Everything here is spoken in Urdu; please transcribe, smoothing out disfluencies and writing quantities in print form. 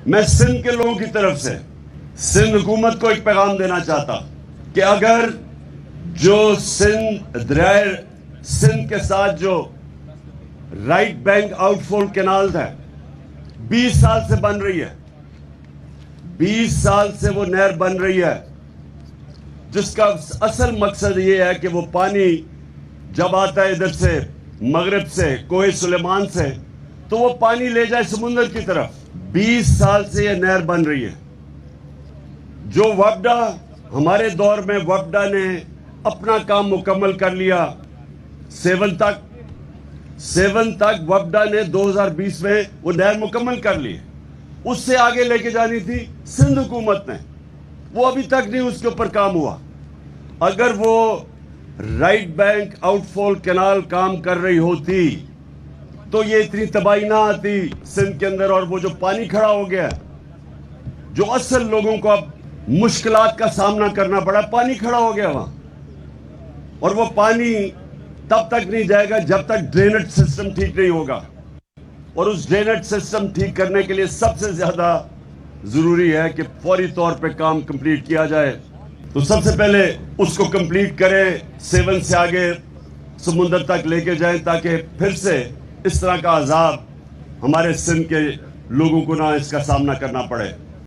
میں سندھ کے لوگوں کی طرف سے سندھ حکومت کو ایک پیغام دینا چاہتا کہ اگر جو دریائے سندھ کے ساتھ جو رائٹ بینک آؤٹ فول کینال ہے 20 سال سے بن رہی ہے، 20 سال سے وہ نہر بن رہی ہے، جس کا اصل مقصد یہ ہے کہ وہ پانی جب آتا ہے ادھر سے مغرب سے کوہ سلیمان سے تو وہ پانی لے جائے سمندر کی طرف۔ 20 سال سے یہ نہر بن رہی ہے۔ جو وفڈا ہمارے دور میں وفڈا نے اپنا کام مکمل کر لیا 7 تک وفڈا نے 2020 میں وہ نہر مکمل کر لی۔ اس سے آگے لے کے جانی تھی سندھ حکومت نے، وہ ابھی تک نہیں اس کے اوپر کام ہوا۔ اگر وہ رائٹ بینک آؤٹ فول کینال کام کر رہی ہوتی تو یہ اتنی تباہی نہ آتی سندھ کے اندر، اور وہ جو پانی کھڑا ہو گیا جو اصل لوگوں کو اب مشکلات کا سامنا کرنا پڑا، پانی کھڑا ہو گیا وہاں، اور وہ پانی تب تک نہیں جائے گا جب تک ڈرینیج سسٹم ٹھیک نہیں ہوگا۔ اور اس ڈرینیج سسٹم ٹھیک کرنے کے لیے سب سے زیادہ ضروری ہے کہ فوری طور پہ کام کمپلیٹ کیا جائے۔ تو سب سے پہلے اس کو کمپلیٹ کریں، 7 سے آگے سمندر تک لے کے جائیں، تاکہ پھر سے اس طرح کا عذاب ہمارے سندھ کے لوگوں کو نہ اس کا سامنا کرنا پڑے۔